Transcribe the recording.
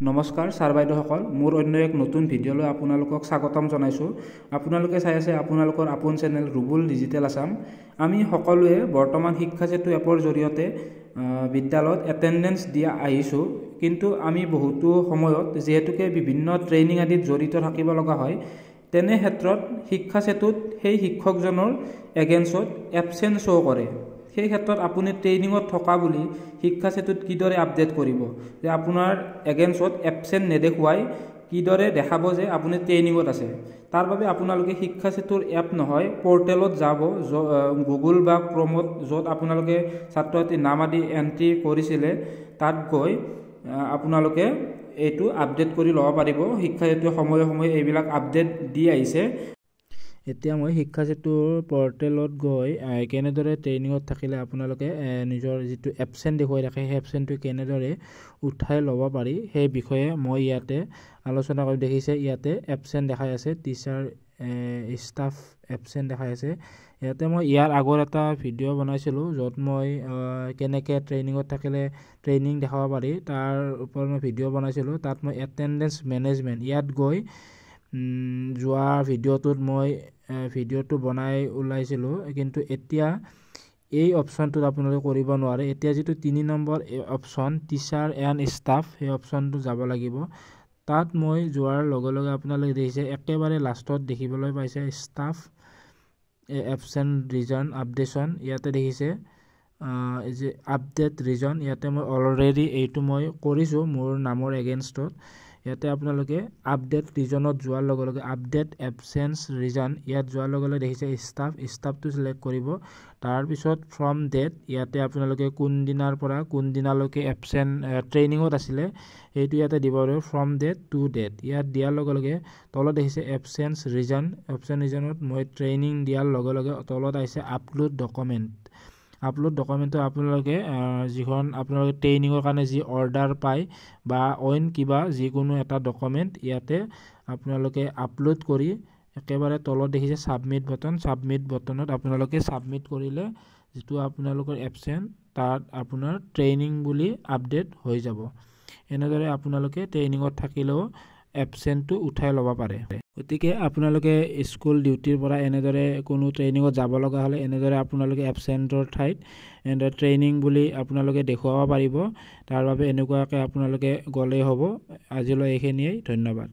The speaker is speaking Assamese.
নমস্কাৰ ছাৰ বাইদেউসকল, মোৰ অন্য এক নতুন ভিডিঅ'লৈ আপোনালোকক স্বাগতম জনাইছোঁ। আপোনালোকে চাই আছে আপোনালোকৰ আপোন চেনেল ৰুবুল ডিজিটেল আছাম। আমি সকলোৱে বৰ্তমান শিক্ষা সেতু এপৰ জৰিয়তে বিদ্যালয়ত এটেণ্ডেঞ্চ দিয়া আহিছোঁ, কিন্তু আমি বহুতো সময়ত যিহেতুকে বিভিন্ন ট্ৰেইনিং আদিত জড়িত থাকিব লগা হয়, তেনে ক্ষেত্ৰত শিক্ষা সেতুত সেই শিক্ষকজনৰ এগেইনষ্টত এবচেণ্ট শ্ব' কৰে। সেই ক্ষেত্ৰত আপুনি ট্ৰেইনিঙত থকা বুলি শিক্ষা সেতুত কিদৰে আপডেট কৰিব যে আপোনাৰ এগেইনষ্টত এবচেণ্ট নেদেখুৱাই কিদৰে দেখাব যে আপুনি ট্ৰেইনিঙত আছে। তাৰ বাবে আপোনালোকে শিক্ষা সেতুৰ এপ নহয় পৰ্টেলত যাব, গুগল বা ক্ৰমত য'ত আপোনালোকে ছাত্ৰ ছাত্ৰীৰ নাম আদি এণ্ট্ৰি কৰিছিলে তাত গৈ আপোনালোকে এইটো আপডেট কৰি ল'ব পাৰিব। শিক্ষা সেতুৱে সময়ে সময়ে এইবিলাক আপডেট দি আহিছে। এতিয়া মই শিক্ষা সেতুৰ পৰ্টেলত গৈ কেনেদৰে ট্ৰেইনিঙত থাকিলে আপোনালোকে নিজৰ যিটো এবচেণ্ট দেখুৱাই ৰাখে সেই এবচেণ্টটো কেনেদৰে উঠাই ল'ব পাৰি সেই বিষয়ে মই ইয়াতে আলোচনা কৰি দেখিছে। ইয়াতে এবচেণ্ট দেখাই আছে, টিচাৰ ষ্টাফ এবচেণ্ট দেখাই আছে। ইয়াতে মই ইয়াৰ আগৰ এটা ভিডিঅ' বনাইছিলোঁ য'ত মই কেনেকৈ ট্ৰেইনিঙত থাকিলে ট্ৰেইনিং দেখাব পাৰি তাৰ ওপৰত মই ভিডিঅ' বনাইছিলোঁ। তাত মই এটেণ্ডেঞ্চ মেনেজমেণ্ট ইয়াত গৈ যোৱা ভিডিঅ'টোত মই ভিডিঅ'টো বনাই ওলাইছিলোঁ, কিন্তু এতিয়া এই অপশ্যনটোত আপোনালোকে কৰিব নোৱাৰে। এতিয়া যিটো 3 number option teacher and staff, সেই অপশ্যনটো যাব লাগিব। তাত মই যোৱাৰ লগে লগে আপোনালোকে দেখিছে একেবাৰে লাষ্টত দেখিবলৈ পাইছে ষ্টাফ এবচেণ্ট ৰিজন আপডেশ্যন। ইয়াতে দেখিছে যে আপডেট ৰিজন, ইয়াতে মই অলৰেডি এইটো মই কৰিছোঁ মোৰ নামৰ এগেইনষ্টত। ইয়াতে আপোনালোকে আপডেট ৰিজনত যোৱাৰ লগে লগে আপডেট এবচেঞ্চ ৰিজন ইয়াত যোৱাৰ লগে লগে দেখিছে ষ্টাফটো চিলেক্ট কৰিব। তাৰপিছত ফ্ৰম ডেট, ইয়াতে আপোনালোকে কোনদিনাৰ পৰা কোনদিনালৈকে এবচেণ্ট ট্ৰেইনিঙত আছিলে সেইটো ইয়াতে দিব লাগিব। ফ্ৰম ডেট টু ডেট ইয়াত দিয়াৰ লগে লগে তলত দেখিছে এবচেঞ্চ ৰিজন। এবচেণ্ট ৰিজনত মই ট্ৰেইনিং দিয়াৰ লগে লগে তলত আহিছে আপলোড ডকুমেণ্ট। আপলোড ডকুমেণ্টত আপোনালোকে যিখন আপোনালোকে ট্ৰেইনিঙৰ কাৰণে যি অৰ্ডাৰ পায় বা অইন কিবা যিকোনো এটা ডকুমেণ্ট ইয়াতে আপোনালোকে আপলোড কৰি একেবাৰে তলত দেখিছে ছাবমিট বটন। ছাবমিট বটনত আপোনালোকে ছাবমিট কৰিলে যিটো আপোনালোকৰ এবচেণ্ট তাত আপোনাৰ ট্ৰেইনিং বুলি আপডেট হৈ যাব। এনেদৰে আপোনালোকে ট্ৰেইনিঙত থাকিলেও এবচেণ্টটো উঠাই ল'ব পাৰে। গতিকে আপোনালোকে স্কুল ডিউটিৰ পৰা এনেদৰে কোনো ট্ৰেইনিঙত যাব লগা হ'লে এনেদৰে আপোনালোকে এবচেণ্টৰ ঠাইত এনেদৰে ট্ৰেইনিং বুলি আপোনালোকে দেখুৱাব পাৰিব। তাৰ বাবে এনেকুৱাকৈ আপোনালোকে গ'লেই হ'ব। আজিলৈ এইখিনিয়েই, ধন্যবাদ।